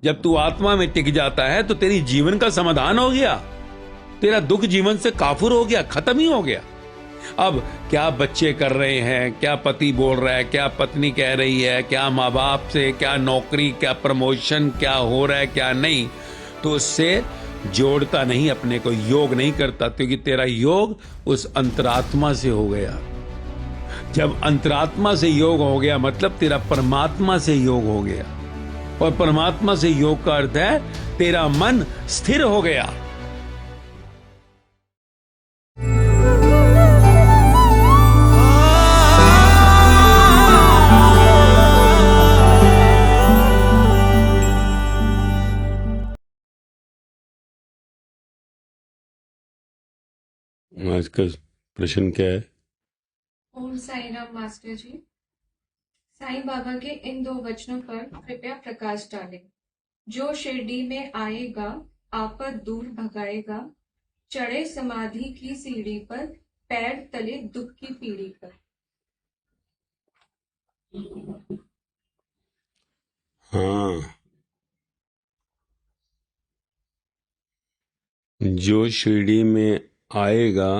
जब तू आत्मा में टिक जाता है तो तेरी जीवन का समाधान हो गया, तेरा दुख जीवन से काफुर हो गया, खत्म ही हो गया। अब क्या बच्चे कर रहे हैं, क्या पति बोल रहा है, क्या पत्नी कह रही है, क्या माँ बाप से, क्या नौकरी, क्या प्रमोशन, क्या हो रहा है क्या नहीं, तो उससे जोड़ता नहीं, अपने को योग नहीं करता, क्योंकि तेरा योग उस अंतरात्मा से हो गया। जब अंतरात्मा से योग हो गया मतलब तेरा परमात्मा से योग हो गया, और परमात्मा से योग का अर्थ है तेरा मन स्थिर हो गया। आज का प्रश्न क्या है? ओम साई राम मास्टर जी, साईं बाबा के इन 2 वचनों पर कृपया प्रकाश डालें। जो शिरडी में आएगा आपद दूर भगाएगा, चढ़े समाधि की सीढ़ी पर, पैर तले दुख की पीढ़ी पर। हाँ, जो शिरडी में आएगा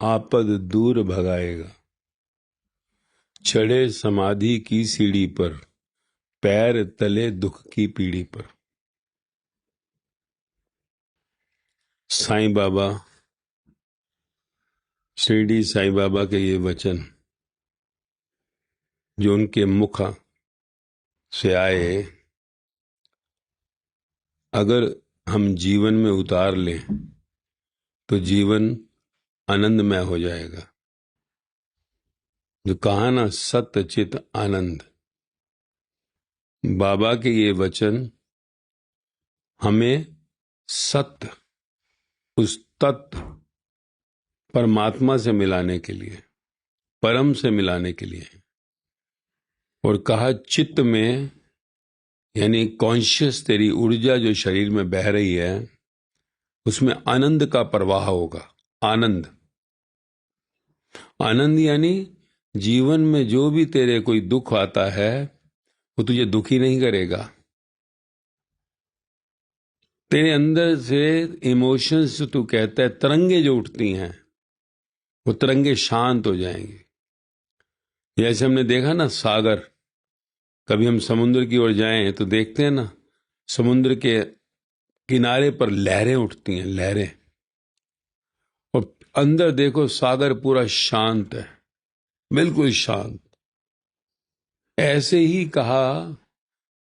आपद दूर भगाएगा, चढ़े समाधि की सीढ़ी पर, पैर तले दुख की पीढ़ी पर। साईं बाबा, शिरडी साईं बाबा के ये वचन जो उनके मुख से आए, अगर हम जीवन में उतार लें तो जीवन आनंदमय हो जाएगा। जो कहा ना, सत्य चित आनंद, बाबा के ये वचन हमें सत्य, उस तत्व परमात्मा से मिलाने के लिए, परम से मिलाने के लिए, और कहा चित्त में, यानी कॉन्शियस तेरी ऊर्जा जो शरीर में बह रही है, उसमें आनंद का प्रवाह होगा। आनंद, आनंद यानी जीवन में जो भी तेरे कोई दुख आता है वो तुझे दुखी नहीं करेगा। तेरे अंदर से इमोशंस, तू कहता है तरंगे जो उठती हैं, वो तरंगे शांत हो जाएंगी। जैसे हमने देखा ना सागर, कभी हम समुद्र की ओर जाएं तो देखते हैं ना, समुद्र के किनारे पर लहरें उठती हैं, लहरें, और अंदर देखो सागर पूरा शांत है, बिल्कुल शांत। ऐसे ही कहा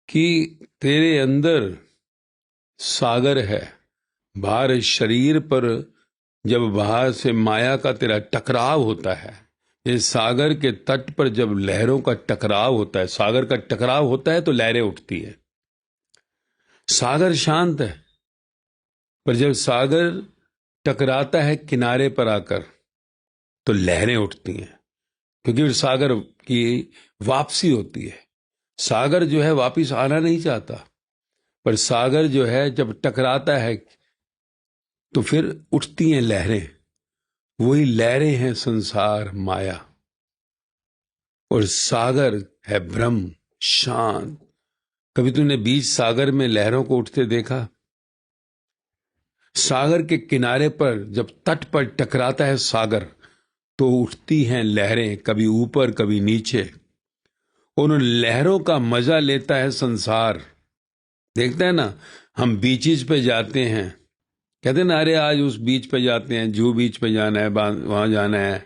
कि तेरे अंदर सागर है, बाहर शरीर पर जब बाहर से माया का तेरा टकराव होता है, ये सागर के तट पर जब लहरों का टकराव होता है, सागर का टकराव होता है तो लहरें उठती है। सागर शांत है, पर जब सागर टकराता है किनारे पर आकर तो लहरें उठती हैं, क्योंकि सागर की वापसी होती है। सागर जो है वापिस आना नहीं चाहता, पर सागर जो है जब टकराता है तो फिर उठती हैं लहरें। वही लहरें हैं संसार, माया, और सागर है ब्रह्म, शांत। कभी तूने बीच सागर में लहरों को उठते देखा? सागर के किनारे पर जब तट पर टकराता है सागर तो उठती हैं लहरें, कभी ऊपर कभी नीचे, और उन लहरों का मजा लेता है संसार। देखते हैं ना, हम बीचेस पे जाते हैं, कहते हैं ना, अरे आज उस बीच पे जाते हैं, जूहू बीच पे जाना है, वहां जाना है,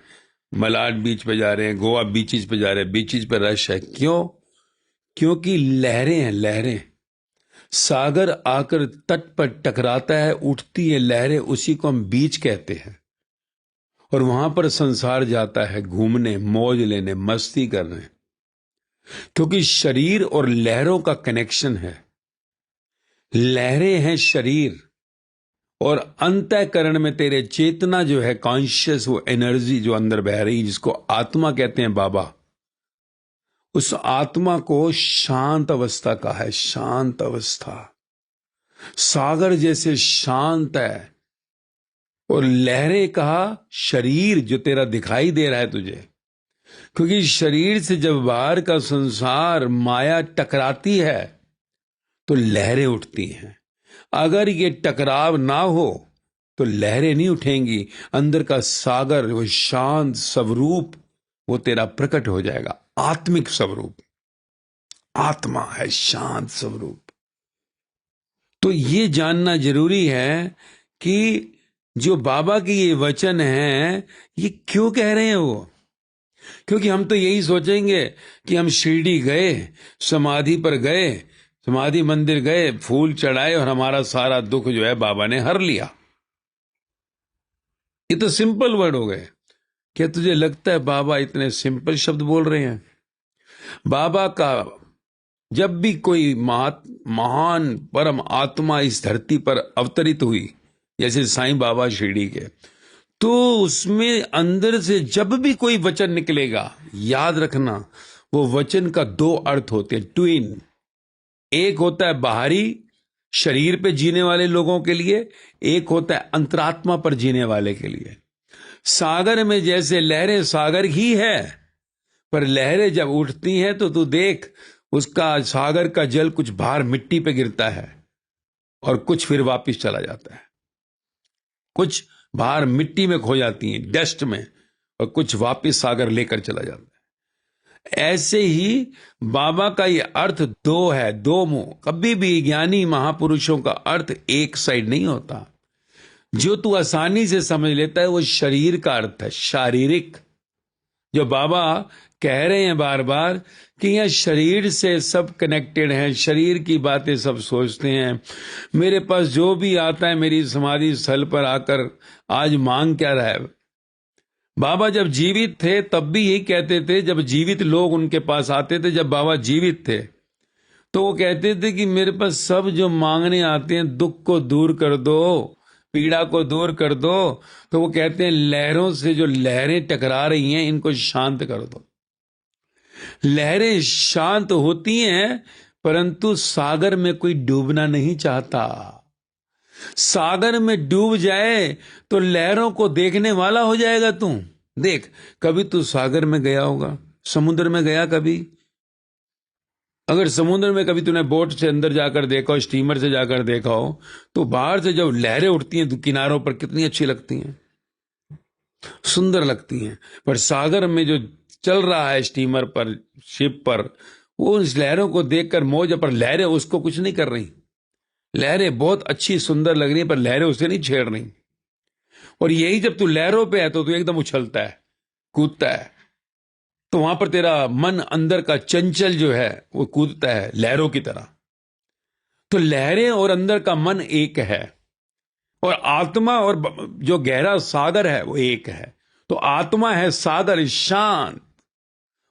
मलाड बीच पे जा रहे हैं, गोवा बीचेस पे जा रहे हैं, बीचेस पे रश है। क्यों? क्योंकि लहरें हैं, लहरें। सागर आकर तट पर टकराता है, उठती है लहरें, उसी को हम बीच कहते हैं, और वहां पर संसार जाता है घूमने, मौज लेने, मस्ती करने, क्योंकि शरीर और लहरों का कनेक्शन है। लहरें हैं शरीर, और अंतःकरण में तेरे चेतना जो है, कॉन्शियस, वो एनर्जी जो अंदर बह रही है, जिसको आत्मा कहते हैं बाबा, उस आत्मा को शांत अवस्था का है, शांत अवस्था। सागर जैसे शांत है, और लहरें कहा शरीर जो तेरा दिखाई दे रहा है तुझे, क्योंकि शरीर से जब बाहर का संसार, माया टकराती है तो लहरें उठती हैं। अगर ये टकराव ना हो तो लहरें नहीं उठेंगी। अंदर का सागर, वो शांत स्वरूप, वो तेरा प्रकट हो जाएगा। आत्मिक स्वरूप, आत्मा है शांत स्वरूप। तो ये जानना जरूरी है कि जो बाबा की ये वचन है, ये क्यों कह रहे हैं वो। क्योंकि हम तो यही सोचेंगे कि हम शिरडी गए, समाधि पर गए, समाधि मंदिर गए, फूल चढ़ाए और हमारा सारा दुख जो है बाबा ने हर लिया। ये तो सिंपल वर्ड हो गए। क्या तुझे लगता है बाबा इतने सिंपल शब्द बोल रहे हैं? बाबा का जब भी कोई महान परम आत्मा इस धरती पर अवतरित हुई, जैसे साईं बाबा शिरडी के, तो उसमें अंदर से जब भी कोई वचन निकलेगा, याद रखना वो वचन का दो अर्थ होते हैं, ट्विन। एक होता है बाहरी शरीर पे जीने वाले लोगों के लिए, एक होता है अंतरात्मा पर जीने वाले के लिए। सागर में जैसे लहरें सागर ही है, पर लहरें जब उठती हैं तो तू देख, उसका सागर का जल कुछ बाहर मिट्टी पे गिरता है और कुछ फिर वापस चला जाता है। कुछ बाहर मिट्टी में खो जाती हैं, डस्ट में, और कुछ वापस सागर लेकर चला जाता है। ऐसे ही बाबा का ये अर्थ दो है, दो मुंह। कभी भी ज्ञानी महापुरुषों का अर्थ एक साइड नहीं होता। जो तू आसानी से समझ लेता है वो शरीर का अर्थ है, शारीरिक। जो बाबा कह रहे हैं बार बार कि यह शरीर से सब कनेक्टेड हैं, शरीर की बातें सब सोचते हैं। मेरे पास जो भी आता है मेरी समाधि स्थल पर आकर आज मांग क्या रहा है। बाबा जब जीवित थे तब भी यही कहते थे। जब जीवित लोग उनके पास आते थे, जब बाबा जीवित थे, तो वो कहते थे कि मेरे पास सब जो मांगने आते हैं, दुख को दूर कर दो, पीड़ा को दूर कर दो। तो वो कहते हैं लहरों से जो लहरें टकरा रही हैं, इनको शांत कर दो। लहरें शांत होती हैं, परंतु सागर में कोई डूबना नहीं चाहता। सागर में डूब जाए तो लहरों को देखने वाला हो जाएगा तू। देख, कभी तू सागर में गया होगा, समुद्र में गया कभी? अगर समुद्र में कभी तूने बोट से अंदर जाकर देखा हो, स्टीमर से जाकर देखा हो, तो बाहर से जब लहरें उठती हैं किनारों पर, कितनी अच्छी लगती हैं, सुंदर लगती हैं। पर सागर में जो चल रहा है स्टीमर पर, शिप पर, वो उस लहरों को देखकर मौज, पर लहरें उसको कुछ नहीं कर रही। लहरें बहुत अच्छी सुंदर लग रही हैं, पर लहरें उसे नहीं छेड़ रही। और यही जब तू लहरों पे है तो तू एकदम उछलता है, कूदता है, तो वहां पर तेरा मन अंदर का चंचल जो है वो कूदता है लहरों की तरह। तो लहरें और अंदर का मन एक है, और आत्मा और जो गहरा सागर है वो एक है। तो आत्मा है सागर शांत,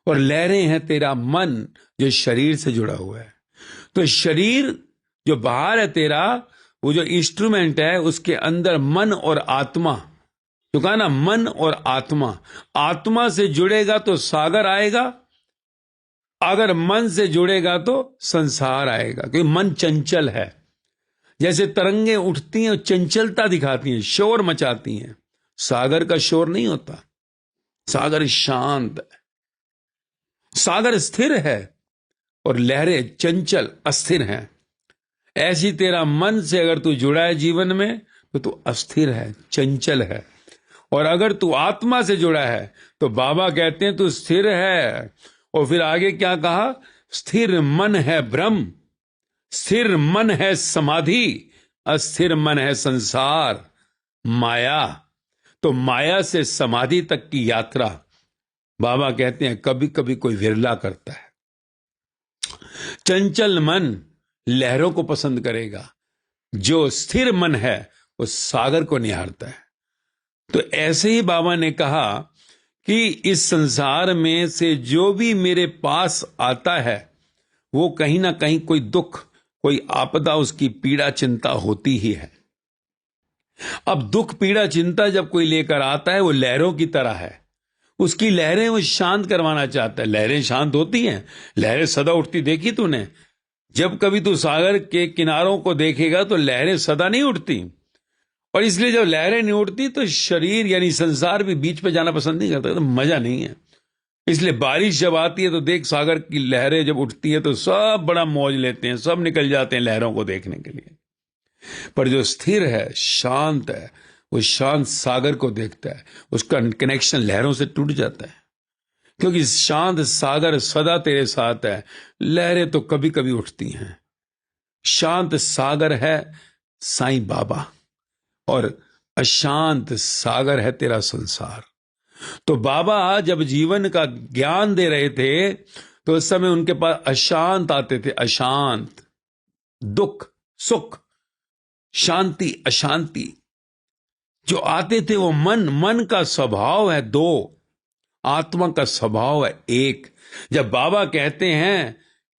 और लहरें हैं तेरा मन जो शरीर से जुड़ा हुआ है। तो शरीर जो बाहर है तेरा, वो जो इंस्ट्रूमेंट है, उसके अंदर मन और आत्मा, तो कहा ना मन और आत्मा। आत्मा से जुड़ेगा तो सागर आएगा, अगर मन से जुड़ेगा तो संसार आएगा। क्योंकि मन चंचल है। जैसे तरंगे उठती हैं और चंचलता दिखाती हैं, शोर मचाती हैं, सागर का शोर नहीं होता। सागर शांत है, सागर स्थिर है, और लहरें चंचल अस्थिर हैं। ऐसी तेरा मन से अगर तू जुड़ा है जीवन में, तो तू अस्थिर है, चंचल है। और अगर तू आत्मा से जुड़ा है तो बाबा कहते हैं तू स्थिर है। और फिर आगे क्या कहा? स्थिर मन है ब्रह्म, स्थिर मन है समाधि, अस्थिर मन है संसार माया। तो माया से समाधि तक की यात्रा बाबा कहते हैं कभी कभी कोई विरला करता है। चंचल मन लहरों को पसंद करेगा, जो स्थिर मन है वो सागर को निहारता है। तो ऐसे ही बाबा ने कहा कि इस संसार में से जो भी मेरे पास आता है, वो कहीं ना कहीं कोई दुख, कोई आपदा, उसकी पीड़ा चिंता होती ही है। अब दुख पीड़ा चिंता जब कोई लेकर आता है, वो लहरों की तरह है। उसकी लहरें वो शांत करवाना चाहता है। लहरें शांत होती हैं, लहरें सदा उठती देखी तूने? जब कभी तू सागर के किनारों को देखेगा तो लहरें सदा नहीं उठती। और इसलिए जब लहरें नहीं उठती तो शरीर यानी संसार भी बीच पे जाना पसंद नहीं करता, तो मजा नहीं है। इसलिए बारिश जब आती है तो देख, सागर की लहरें जब उठती है तो सब बड़ा मौज लेते हैं, सब निकल जाते हैं लहरों को देखने के लिए। पर जो स्थिर है, शांत है, वो शांत सागर को देखता है, उसका कनेक्शन लहरों से टूट जाता है, क्योंकि शांत सागर सदा तेरे साथ है। लहरें तो कभी कभी उठती हैं। शांत सागर है साईं बाबा, और अशांत सागर है तेरा संसार। तो बाबा जब जीवन का ज्ञान दे रहे थे तो उस समय उनके पास अशांत आते थे, अशांत, दुख, सुख, शांति, अशांति जो आते थे, वो मन का स्वभाव है दो, आत्मा का स्वभाव है एक। जब बाबा कहते हैं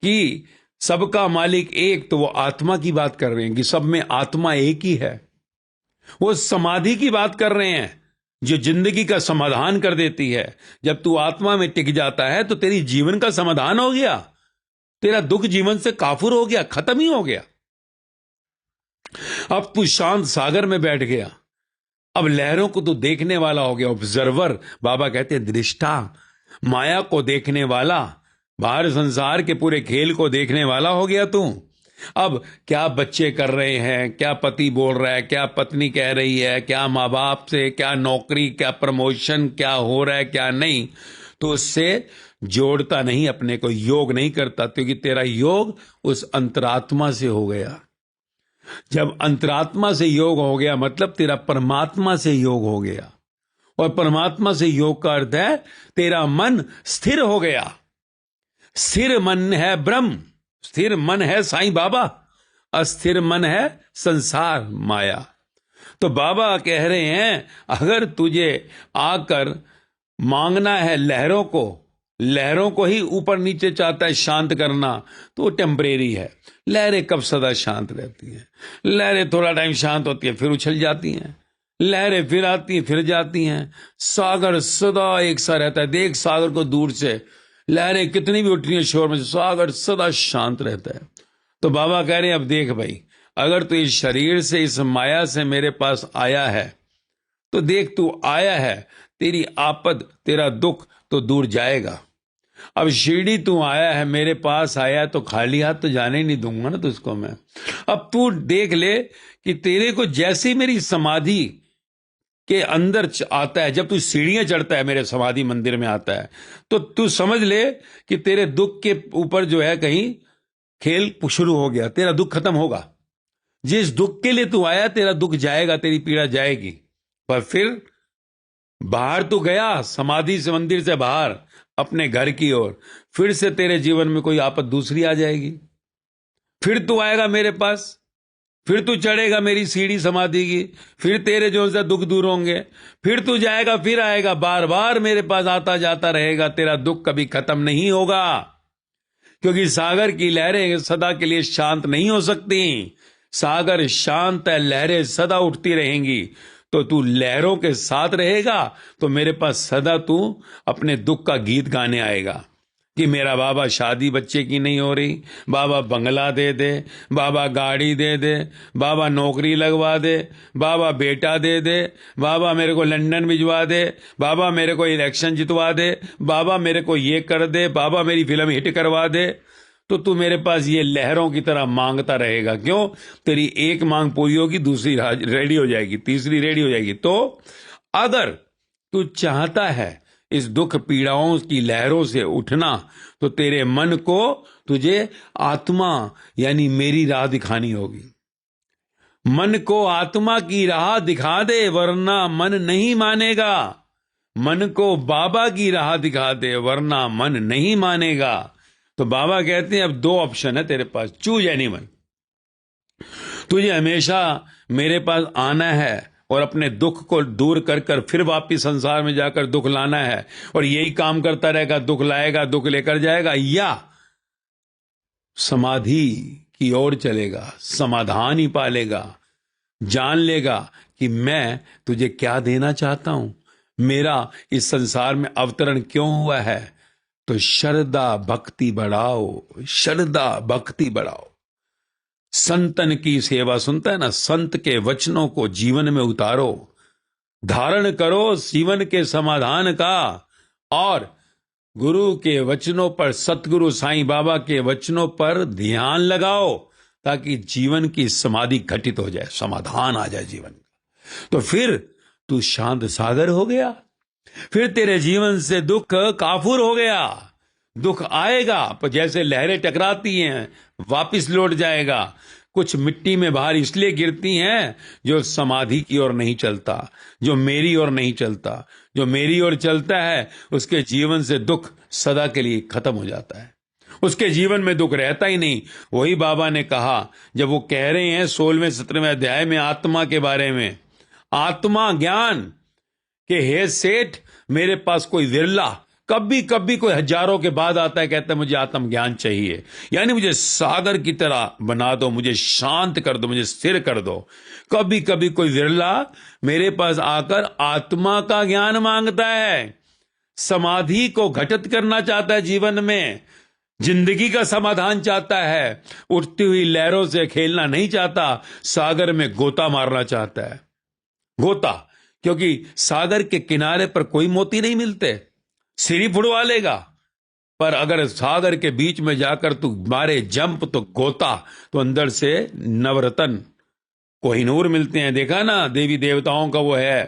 कि सबका मालिक एक, तो वो आत्मा की बात कर रहे हैं कि सब में आत्मा एक ही है। वो समाधि की बात कर रहे हैं जो जिंदगी का समाधान कर देती है। जब तू आत्मा में टिक जाता है तो तेरी जीवन का समाधान हो गया, तेरा दुख जीवन से काफुर हो गया, खत्म ही हो गया। अब तू शांत सागर में बैठ गया, अब लहरों को तू देखने वाला हो गया, ऑब्जर्वर। बाबा कहते हैं दृष्टा, माया को देखने वाला, बाहर संसार के पूरे खेल को देखने वाला हो गया तू। अब क्या बच्चे कर रहे हैं, क्या पति बोल रहा है, क्या पत्नी कह रही है, क्या माँ बाप से, क्या नौकरी, क्या प्रमोशन, क्या हो रहा है, क्या नहीं, तो उससे जोड़ता नहीं, अपने को योग नहीं करता, क्योंकि तेरा योग उस अंतरात्मा से हो गया। जब अंतरात्मा से योग हो गया मतलब तेरा परमात्मा से योग हो गया, और परमात्मा से योग का अर्थ है तेरा मन स्थिर हो गया। स्थिर मन है ब्रह्म, स्थिर मन है साईं बाबा, अस्थिर मन है संसार माया। तो बाबा कह रहे हैं अगर तुझे आकर मांगना है लहरों को ही ऊपर नीचे चाहता है शांत करना, तो वो टेम्परेरी है। लहरें कब सदा शांत रहती हैं? लहरें थोड़ा टाइम शांत होती है फिर उछल जाती हैं, लहरें फिर आती हैं फिर जाती हैं। सागर सदा एक सा रहता है। देख सागर को दूर से, लहरें कितनी भी उठ रही हैं शोर में, सागर सदा शांत रहता है। तो बाबा कह रहे हैं अब देख भाई, अगर तू इस शरीर से, इस माया से मेरे पास आया है, तो देख तू आया है, तेरी आपद, तेरा दुख तो दूर जाएगा। अब शिरडी तू आया है, मेरे पास आया है, तो खाली हाथ तो जाने ही नहीं दूंगा ना तुझको मैं। अब तू देख ले कि तेरे को जैसे ही मेरी समाधि के अंदर आता है, जब तू सीढ़ियां चढ़ता है मेरे समाधि मंदिर में आता है, तो तू समझ ले कि तेरे दुख के ऊपर जो है कहीं खेल शुरू हो गया, तेरा दुख खत्म होगा। जिस दुख के लिए तू आया तेरा दुख जाएगा, तेरी पीड़ा जाएगी। पर फिर बाहर तू गया समाधि से, मंदिर से बाहर अपने घर की ओर, फिर से तेरे जीवन में कोई आपद दूसरी आ जाएगी, फिर तू आएगा मेरे पास, फिर तू चढ़ेगा मेरी सीढ़ी समाधि की, फिर तेरे जो से दुख दूर होंगे, फिर तू जाएगा फिर आएगा, बार बार मेरे पास आता जाता रहेगा। तेरा दुख कभी खत्म नहीं होगा, क्योंकि सागर की लहरें सदा के लिए शांत नहीं हो सकती। सागर शांत है, लहरें सदा उठती रहेंगी। तो तू लहरों के साथ रहेगा तो मेरे पास सदा तू अपने दुख का गीत गाने आएगा कि मेरा बाबा शादी बच्चे की नहीं हो रही, बाबा बंगला दे दे, बाबा गाड़ी दे दे, बाबा नौकरी लगवा दे, बाबा बेटा दे दे, बाबा मेरे को लंदन भिजवा दे, बाबा मेरे को इलेक्शन जितवा दे, बाबा मेरे को ये कर दे, बाबा मेरी फिल्म हिट करवा दे। तो तू मेरे पास ये लहरों की तरह मांगता रहेगा। क्यों? तेरी एक मांग पूरी होगी, दूसरी रेडी हो जाएगी, तीसरी रेडी हो जाएगी। तो अगर तू चाहता है इस दुख पीड़ाओं की लहरों से उठना, तो तेरे मन को तुझे आत्मा यानी मेरी राह दिखानी होगी। मन को आत्मा की राह दिखा दे, वरना मन नहीं मानेगा। मन को बाबा की राह दिखा दे, वरना मन नहीं मानेगा। तो बाबा कहते हैं अब दो ऑप्शन है तेरे पास, चूज एनीवन। तुझे हमेशा मेरे पास आना है और अपने दुख को दूर कर कर फिर वापिस संसार में जाकर दुख लाना है, और यही काम करता रहेगा, दुख लाएगा, दुख लेकर जाएगा, या समाधि की ओर चलेगा, समाधान ही पालेगा, जान लेगा कि मैं तुझे क्या देना चाहता हूं, मेरा इस संसार में अवतरण क्यों हुआ है। तो श्रद्धा भक्ति बढ़ाओ, श्रद्धा भक्ति बढ़ाओ। संतन की सेवा, सुनता है ना, संत के वचनों को जीवन में उतारो, धारण करो जीवन के समाधान का, और गुरु के वचनों पर, सतगुरु साईं बाबा के वचनों पर ध्यान लगाओ, ताकि जीवन की समाधि घटित हो जाए, समाधान आ जाए जीवन का। तो फिर तू शांत सागर हो गया, फिर तेरे जीवन से दुख काफूर हो गया। दुख आएगा पर जैसे लहरें टकराती हैं वापिस लौट जाएगा। कुछ मिट्टी में बाहर इसलिए गिरती हैं जो समाधि की ओर नहीं चलता, जो मेरी ओर नहीं चलता। जो मेरी ओर चलता है उसके जीवन से दुख सदा के लिए खत्म हो जाता है, उसके जीवन में दुख रहता ही नहीं। वही बाबा ने कहा, जब वो कह रहे हैं 16वें 17वें अध्याय में आत्मा के बारे में, आत्मा ज्ञान के हे सेठ मेरे पास कोई विरला, कभी कभी कोई हजारों के बाद आता है, कहता है मुझे आत्म ज्ञान चाहिए, यानी मुझे सागर की तरह बना दो, मुझे शांत कर दो, मुझे स्थिर कर दो। कभी कभी कोई विरला मेरे पास आकर आत्मा का ज्ञान मांगता है, समाधि को घटित करना चाहता है, जीवन में जिंदगी का समाधान चाहता है, उठती हुई लहरों से खेलना नहीं चाहता, सागर में गोता मारना चाहता है। गोता, क्योंकि सागर के किनारे पर कोई मोती नहीं मिलते, सिरी फुड़वा लेगा, पर अगर सागर के बीच में जाकर तू मारे जंप तो गोता, तो अंदर से नवरत्न कोहिनूर मिलते हैं। देखा ना देवी देवताओं का वो है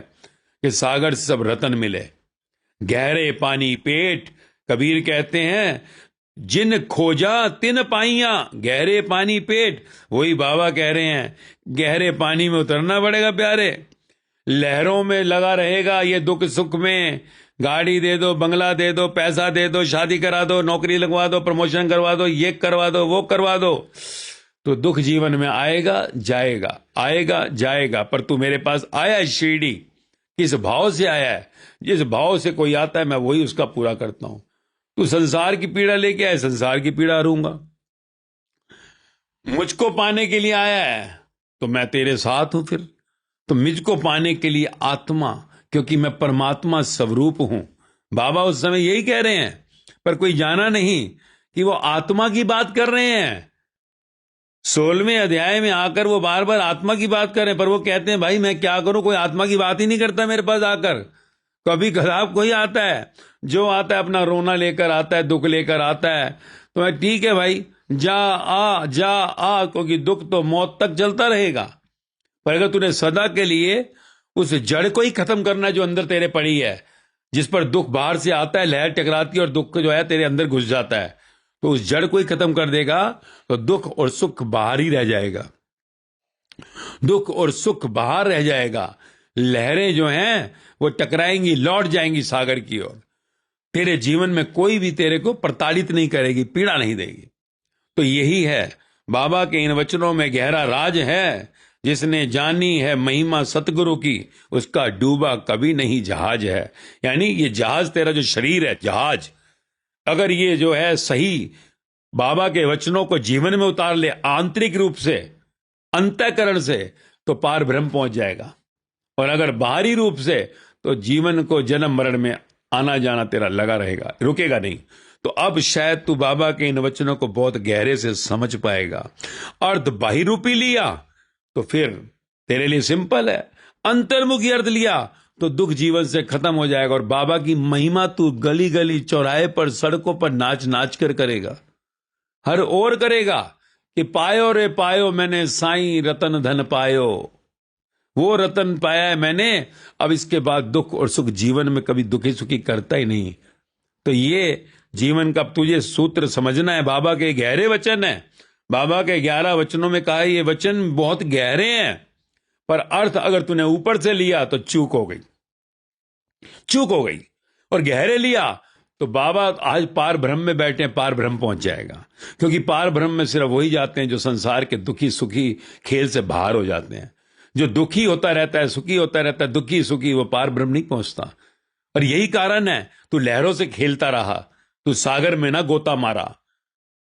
कि सागर से सब रतन मिले। गहरे पानी पेट, कबीर कहते हैं जिन खोजा तिन पाइया, गहरे पानी पेट। वही बाबा कह रहे हैं गहरे पानी में उतरना पड़ेगा प्यारे, लहरों में लगा रहेगा ये दुख सुख में, गाड़ी दे दो, बंगला दे दो, पैसा दे दो, शादी करा दो, नौकरी लगवा दो, प्रमोशन करवा दो, ये करवा दो, वो करवा दो, तो दुख जीवन में आएगा जाएगा, आएगा जाएगा। पर तू मेरे पास आया है शिरडी, किस भाव से आया है? जिस भाव से कोई आता है मैं वही उसका पूरा करता हूं। तू संसार की पीड़ा लेके आए, संसार की पीड़ा हरूंगा। मुझको पाने के लिए आया है तो मैं तेरे साथ हूं। फिर तो मुझको पाने के लिए आत्मा, क्योंकि मैं परमात्मा स्वरूप हूं। बाबा उस समय यही कह रहे हैं, पर कोई जाना नहीं कि वो आत्मा की बात कर रहे हैं। 16वें अध्याय में आकर वो बार बार आत्मा की बात कर रहे हैं, पर वो कहते हैं भाई मैं क्या करूं, कोई आत्मा की बात ही नहीं करता मेरे पास आकर। कभी खराब कोई आता है, जो आता है अपना रोना लेकर आता है, दुख लेकर आता है, तो मैं ठीक है भाई जा आ, क्योंकि दुख तो मौत तक चलता रहेगा। पर अगर तूने सदा के लिए उस जड़ को ही खत्म करना जो अंदर तेरे पड़ी है, जिस पर दुख बाहर से आता है, लहर टकराती है और दुख जो है तेरे अंदर घुस जाता है, तो उस जड़ को ही खत्म कर देगा तो दुख और सुख बाहर ही रह जाएगा, दुख और सुख बाहर रह जाएगा। लहरें जो हैं वो टकराएंगी, लौट जाएंगी सागर की ओर। तेरे जीवन में कोई भी तेरे को प्रताड़ित नहीं करेगी, पीड़ा नहीं देगी। तो यही है बाबा के इन वचनों में गहरा राज है। जिसने जानी है महिमा सतगुरु की, उसका डूबा कभी नहीं जहाज है। यानी ये जहाज, तेरा जो शरीर है जहाज, अगर ये जो है सही बाबा के वचनों को जीवन में उतार ले आंतरिक रूप से, अंतःकरण से, तो पार ब्रह्म पहुंच जाएगा। और अगर बाहरी रूप से, तो जीवन को जन्म मरण में आना जाना तेरा लगा रहेगा, रुकेगा नहीं। तो अब शायद तू बाबा के इन वचनों को बहुत गहरे से समझ पाएगा। अर्थ बाहिरूपी लिया तो फिर तेरे लिए सिंपल है, अंतर्मुखी अर्थ लिया तो दुख जीवन से खत्म हो जाएगा। और बाबा की महिमा तू गली गली चौराहे पर सड़कों पर नाच नाच कर करेगा, हर ओर करेगा कि पायो रे पायो मैंने साईं रतन धन पायो, वो रतन पाया है मैंने, अब इसके बाद दुख और सुख जीवन में कभी दुखी सुखी करता ही नहीं। तो ये जीवन का तुझे सूत्र समझना है। बाबा के गहरे वचन है, बाबा के 11 वचनों में कहा है, ये वचन बहुत गहरे हैं, पर अर्थ अगर तूने ऊपर से लिया तो चूक हो गई, चूक हो गई। और गहरे लिया तो बाबा आज पार ब्रह्म में बैठे हैं, पार ब्रह्म पहुंच जाएगा। क्योंकि पार ब्रह्म में सिर्फ वही जाते हैं जो संसार के दुखी सुखी खेल से बाहर हो जाते हैं। जो दुखी होता रहता है, सुखी होता रहता है, दुखी सुखी, वो पार ब्रह्म नहीं पहुंचता। और यही कारण है तू लहरों से खेलता रहा, तू सागर में ना गोता मारा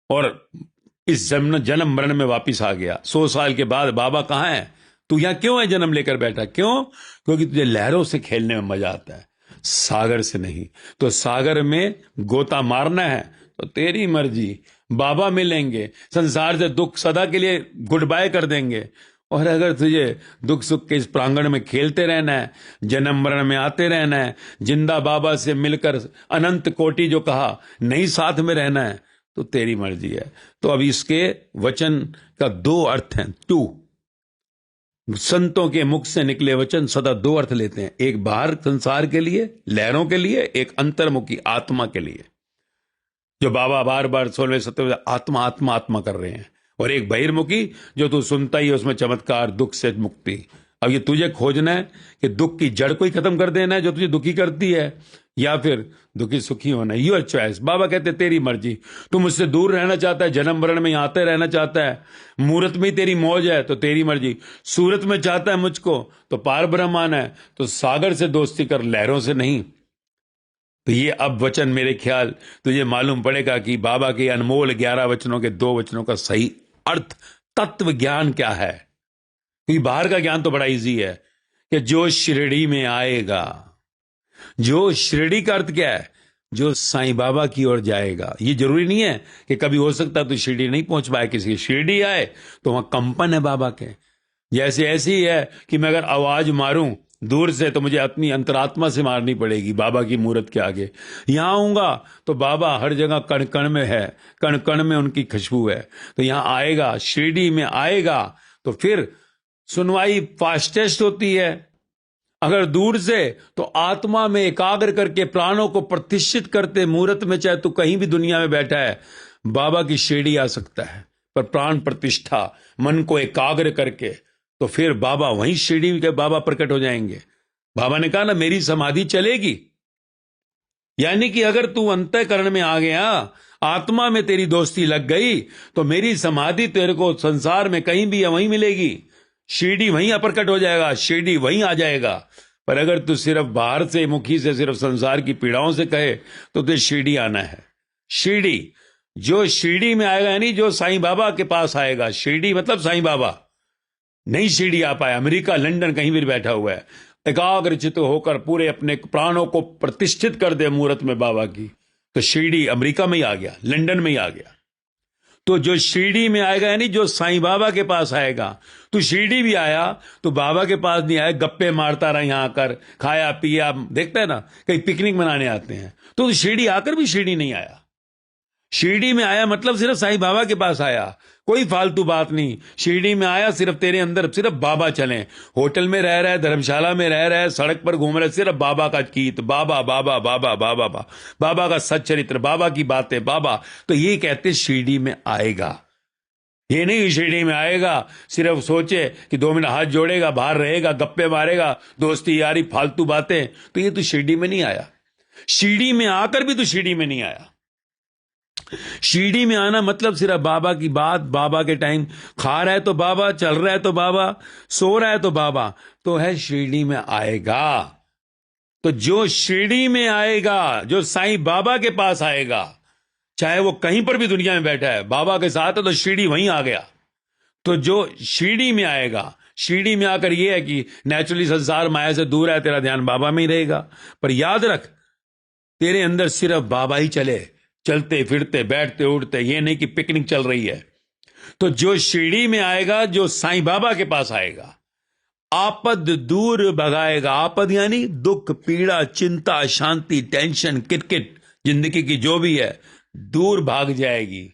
और इस जन्म मरण में वापिस आ गया। 100 साल के बाद बाबा कहां है, तू यहां क्यों है जन्म लेकर बैठा? क्यों? क्योंकि तुझे लहरों से खेलने में मजा आता है, सागर से नहीं। तो सागर में गोता मारना है तो तेरी मर्जी, बाबा मिलेंगे, संसार से दुख सदा के लिए गुड बाय कर देंगे और अगर तुझे दुख सुख के इस प्रांगण में खेलते रहना है, जन्म मरण में आते रहना है, जिंदा बाबा से मिलकर अनंत कोटि जो कहा नहीं साथ में रहना है, तो तेरी मर्जी है। तो अब इसके वचन का दो अर्थ हैं, टू। संतों के मुख से निकले वचन सदा दो अर्थ लेते हैं, एक बाहर संसार के लिए, लहरों के लिए, एक अंतर्मुखी आत्मा के लिए, जो बाबा बार बार 16वें 17वें आत्मा आत्मा आत्मा कर रहे हैं, और एक बहिर्मुखी जो तू सुनता ही है, उसमें चमत्कार, दुख से मुक्ति। अब ये तुझे खोजना है कि दुख की जड़ को ही खत्म कर देना है जो तुझे दुखी करती है, या फिर दुखी सुखी होना है। Your choice. बाबा कहते तेरी मर्जी। तू मुझसे दूर रहना चाहता है, जन्म मरण में आते रहना चाहता है, मूरत में तेरी मौज है, तो तेरी मर्जी। सूरत में चाहता है मुझको, तो पार ब्रह्म आना है, तो सागर से दोस्ती कर, लहरों से नहीं। तो ये अब वचन मेरे ख्याल तुझे मालूम पड़ेगा कि बाबा के अनमोल 11 वचनों के 2 वचनों का सही अर्थ, तत्व ज्ञान क्या है। क्योंकि बाहर का ज्ञान तो बड़ा इजी है कि जो शिरडी में आएगा, जो शिरडी का अर्थ क्या है, जो साईं बाबा की ओर जाएगा। ये जरूरी नहीं है कि कभी हो सकता तो शिरडी नहीं पहुंच पाए, किसी की शिरडी आए तो वहां कंपन है बाबा के। जैसे ऐसी है कि मैं अगर आवाज मारूं दूर से तो मुझे अपनी अंतरात्मा से मारनी पड़ेगी बाबा की मूर्त के आगे। यहां आऊंगा तो बाबा हर जगह कण कण में है, कण कण में उनकी खुशबू है। तो यहां आएगा, शिरडी में आएगा, तो फिर सुनवाई फास्टेस्ट होती है। अगर दूर से तो आत्मा में एकाग्र करके प्राणों को प्रतिष्ठित करते मूर्त में, चाहे तू कहीं भी दुनिया में बैठा है, बाबा की शिरडी आ सकता है। पर प्राण प्रतिष्ठा, मन को एकाग्र करके, तो फिर बाबा वहीं शिरडी के बाबा प्रकट हो जाएंगे। बाबा ने कहा ना, मेरी समाधि चलेगी। यानी कि अगर तू अंतःकरण में आ गया, आत्मा में तेरी दोस्ती लग गई, तो मेरी समाधि तेरे को संसार में कहीं भी वहीं मिलेगी। शिरडी वहीं अप्रकट हो जाएगा, शिरडी वहीं आ जाएगा। पर अगर तू सिर्फ बाहर से मुखी से सिर्फ संसार की पीड़ाओं से कहे तो तुझे शिरडी आना है। शिरडी, जो शिरडी में आएगा, यानी जो साईं बाबा के पास आएगा। शिरडी मतलब साईं बाबा। नहीं शिरडी आ पाया, अमेरिका लंदन कहीं भी बैठा हुआ है, एकाग्रचित होकर पूरे अपने प्राणों को प्रतिष्ठित कर दे मूर्त में बाबा की, तो शिरडी अमेरिका में ही आ गया, लंदन में ही आ गया। तो जो शिरडी में आएगा, यानी जो साईं बाबा के पास आएगा। तो शिरडी भी आया तो बाबा के पास नहीं आया, गप्पे मारता रहा, यहां आकर खाया पिया। देखते हैं ना, कहीं पिकनिक मनाने आते हैं, तो शिरडी आकर भी शिरडी नहीं आया। शिरडी में आया मतलब सिर्फ साईं बाबा के पास आया, कोई फालतू बात नहीं। शिरडी में आया सिर्फ तेरे अंदर सिर्फ बाबा चले। होटल में रह रहा है, धर्मशाला में रह रहा है, सड़क पर घूम रहा है, सिर्फ बाबा का गीत, बाबा बाबा बाबा बाबा बाबा, बाबा का सच्चरित्र, बाबा की बातें, बाबा। तो ये कहते शिरडी में आएगा। ये नहीं शिरडी में आएगा सिर्फ सोचे कि 2 मिनट हाथ जोड़ेगा, बाहर रहेगा, गप्पे मारेगा, दोस्ती यारी फालतू बातें, तो ये तो शिरडी में नहीं आया। शिरडी में आकर भी तो शिरडी में नहीं आया। शिरडी में आना मतलब सिर्फ बाबा की बात, बाबा के टाइम खा रहा है तो बाबा, चल रहा है तो बाबा, सो रहा है तो बाबा, तो है शिरडी में आएगा। तो जो शिरडी में आएगा, जो साईं बाबा के पास आएगा, चाहे वो कहीं पर भी दुनिया में बैठा है, बाबा के साथ है, तो शिरडी वहीं आ गया। तो जो शिरडी में आएगा, शिरडी में आकर ये है कि नेचुरली संसार माया से दूर है, तेरा ध्यान बाबा में ही रहेगा। पर याद रख, तेरे अंदर सिर्फ बाबा ही चले, चलते फिरते बैठते उठते, ये नहीं कि पिकनिक चल रही है। तो जो शिरडी में आएगा, जो साईं बाबा के पास आएगा, आपद दूर भगाएगा। आपद यानी दुख, पीड़ा, चिंता, शांति, टेंशन, किटकिट, जिंदगी की जो भी है, दूर भाग जाएगी।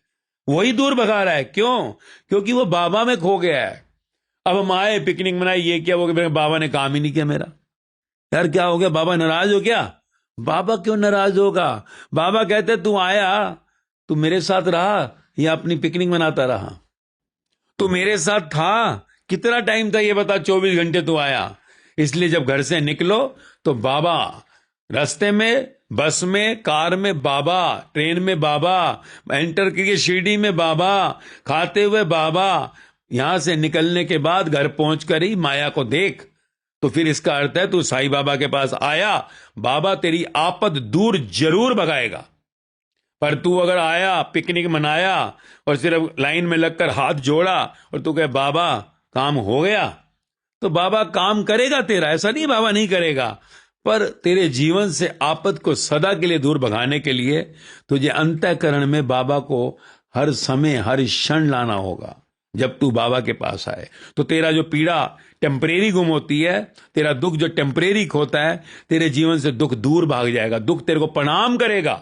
वही दूर भगा रहा है। क्यों? क्योंकि वो बाबा में खो गया है। अब हम आए, पिकनिक मनाई, ये क्या, वो क्या, बाबा ने काम ही नहीं किया मेरा। यार क्या हो गया, बाबा नाराज हो क्या? बाबा क्यों नाराज होगा? बाबा कहते तू आया, तू मेरे साथ रहा या अपनी पिकनिक मनाता रहा? तू मेरे साथ था, कितना टाइम था ये बता? 24 घंटे तू आया। इसलिए जब घर से निकलो तो बाबा, रास्ते में, बस में, कार में बाबा, ट्रेन में बाबा, एंटर किए शिरडी में बाबा, खाते हुए बाबा, यहां से निकलने के बाद घर पहुंचकर ही माया को देख। तो फिर इसका अर्थ है तू साईं बाबा के पास आया, बाबा तेरी आपद दूर जरूर भगाएगा। पर तू अगर आया, पिकनिक मनाया और सिर्फ लाइन में लगकर हाथ जोड़ा और तू कहे बाबा काम हो गया, तो बाबा काम करेगा तेरा, ऐसा नहीं बाबा नहीं करेगा। पर तेरे जीवन से आपद को सदा के लिए दूर भगाने के लिए तुझे अंतःकरण में बाबा को हर समय हर क्षण लाना होगा। जब तू बाबा के पास आए तो तेरा जो पीड़ा टेम्परेरी गुम होती है, तेरा दुख जो टेम्परेरी होता है, तेरे जीवन से दुख दूर भाग जाएगा। दुख तेरे को प्रणाम करेगा,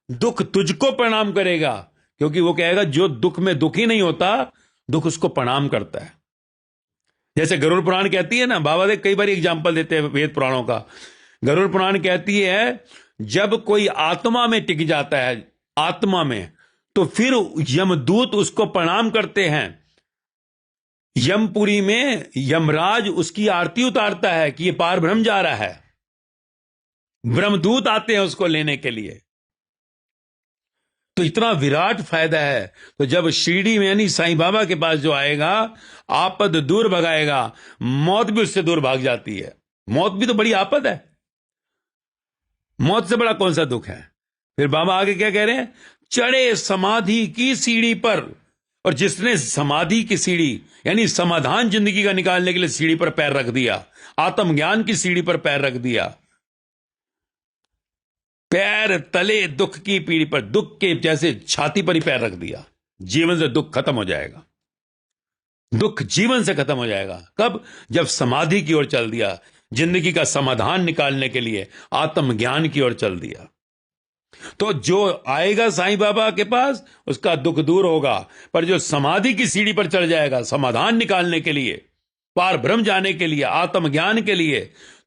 दुख तुझको प्रणाम करेगा, क्योंकि वो कहेगा जो दुख में दुखी नहीं होता, दुख उसको प्रणाम करता है। जैसे गरुड़ पुराण कहती है ना, बाबा कई बार एग्जाम्पल देते हैं वेद पुराणों का। गरुड़ पुराण कहती है जब कोई आत्मा में टिक जाता है, आत्मा में, तो फिर यमदूत उसको प्रणाम करते हैं। यमपुरी में यमराज उसकी आरती उतारता है कि ये पार ब्रह्म जा रहा है। ब्रह्मदूत आते हैं उसको लेने के लिए। तो इतना विराट फायदा है। तो जब शिरडी में यानी साईं बाबा के पास जो आएगा, आपद दूर भगाएगा, मौत भी उससे दूर भाग जाती है। मौत भी तो बड़ी आपद है, मौत से बड़ा कौन सा दुख है। फिर बाबा आगे क्या कह रहे हैं, चढ़े समाधि की सीढ़ी पर। और जिसने समाधि की सीढ़ी यानी समाधान जिंदगी का निकालने के लिए सीढ़ी पर पैर रख दिया, आत्मज्ञान की सीढ़ी पर पैर रख दिया, पैर तले दुख की पीढ़ी पर, दुख के जैसे छाती पर ही पैर रख दिया, जीवन से दुख खत्म हो जाएगा। दुख जीवन से खत्म हो जाएगा। कब? जब समाधि की ओर चल दिया, जिंदगी का समाधान निकालने के लिए आत्मज्ञान की ओर चल दिया। तो जो आएगा साईं बाबा के पास उसका दुख दूर होगा, पर जो समाधि की सीढ़ी पर चढ़ जाएगा समाधान निकालने के लिए, पार ब्रह्म जाने के लिए, आत्मज्ञान के लिए,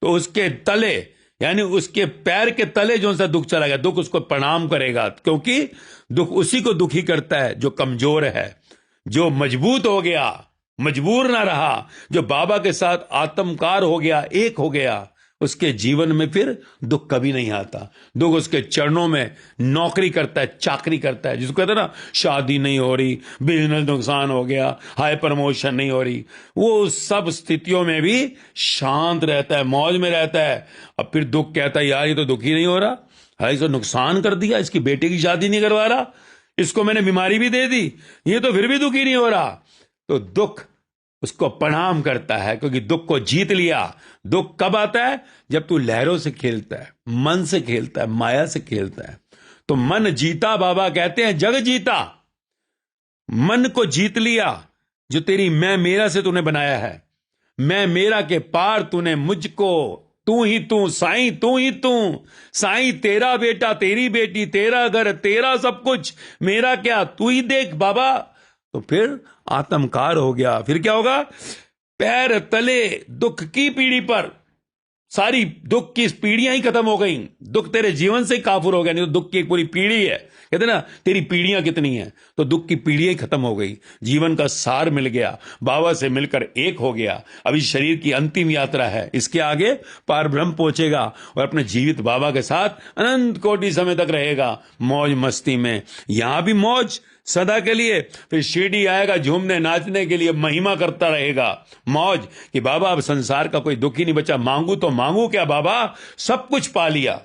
तो उसके तले यानी उसके पैर के तले जो सा दुख चला गया, दुख उसको प्रणाम करेगा। क्योंकि दुख उसी को दुखी करता है जो कमजोर है। जो मजबूत हो गया, मजबूर ना रहा, जो बाबा के साथ आत्मकार हो गया, एक हो गया, उसके जीवन में फिर दुख कभी नहीं आता। दुख उसके चरणों में नौकरी करता है, चाकरी करता है। जिसको कहते हैं ना, शादी नहीं हो रही, बिजनेस नुकसान हो गया, हाई प्रमोशन नहीं हो रही, वो सब स्थितियों में भी शांत रहता है, मौज में रहता है। अब फिर दुख कहता है यार ये तो दुखी नहीं हो रहा, हाई तो नुकसान कर दिया, इसकी बेटे की शादी नहीं करवा रहा, इसको मैंने बीमारी भी दे दी, ये तो फिर भी दुखी नहीं हो रहा। तो दुख उसको प्रणाम करता है, क्योंकि दुख को जीत लिया। दुख कब आता है? जब तू लहरों से खेलता है, मन से खेलता है, माया से खेलता है। तो मन जीता, बाबा कहते हैं जग जीता। मन को जीत लिया, जो तेरी मैं मेरा से तूने बनाया है। मैं मेरा के पार तूने मुझको, तू ही तू साईं, तू ही तू साईं, तेरा बेटा तेरी बेटी, तेरा घर तेरा सब कुछ, मेरा क्या, तू ही देख बाबा। तो फिर आत्मकार हो गया। फिर क्या होगा? पैर तले दुख की पीढ़ी पर, सारी दुख की पीढ़ियां ही खत्म हो गई। दुख तेरे जीवन से ही काफुर हो गया, नहीं तो दुख की एक पूरी पीढ़ी है। कहते ना तेरी पीढ़ियां कितनी हैं, तो दुख की पीढ़ियां ही खत्म हो गई। जीवन का सार मिल गया, बाबा से मिलकर एक हो गया। अभी शरीर की अंतिम यात्रा है, इसके आगे पार ब्रह्म पहुंचेगा और अपने जीवित बाबा के साथ अनंत कोटि समय तक रहेगा, मौज मस्ती में। यहां भी मौज सदा के लिए, फिर शिरडी आएगा झूमने नाचने के लिए, महिमा करता रहेगा, मौज कि बाबा अब संसार का कोई दुख ही नहीं बचा। मांगू तो मांगू क्या बाबा, सब कुछ पा लिया,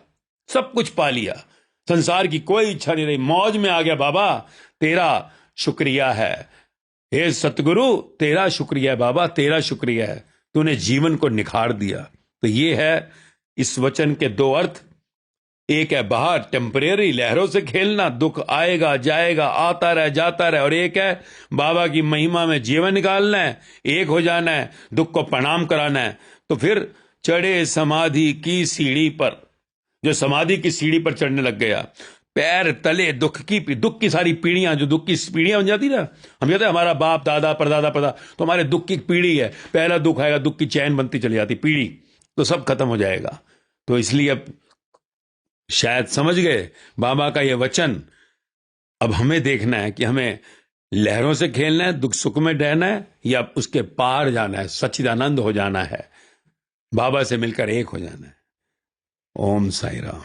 सब कुछ पा लिया, संसार की कोई इच्छा नहीं रही, मौज में आ गया बाबा, तेरा शुक्रिया है। हे सतगुरु, तेरा शुक्रिया है बाबा, तेरा शुक्रिया है, तूने जीवन को निखार दिया। तो ये है इस वचन के दो अर्थ। एक है बाहर टेम्परेरी लहरों से खेलना, दुख आएगा जाएगा, आता रहे जाता रहे, और एक है बाबा की महिमा में जीवन निकालना है, एक हो जाना है, दुख को प्रणाम कराना है। तो फिर चढ़े समाधि की सीढ़ी पर, जो समाधि की सीढ़ी पर चढ़ने लग गया, पैर तले दुख की सारी पीढ़ियां, जो दुख की पीढ़ियां बन जाती ना, हम कहते हैं हमारा बाप दादा परदादा तो हमारे दुख की पीढ़ी है। पहला दुख आएगा, दुख की चैन बनती चली जाती पीढ़ी, तो सब खत्म हो जाएगा। तो इसलिए अब शायद समझ गए बाबा का यह वचन। अब हमें देखना है कि हमें लहरों से खेलना है, दुख सुख में रहना है, या उसके पार जाना है, सच्चिदानंद हो जाना है, बाबा से मिलकर एक हो जाना है। ओम साई राम।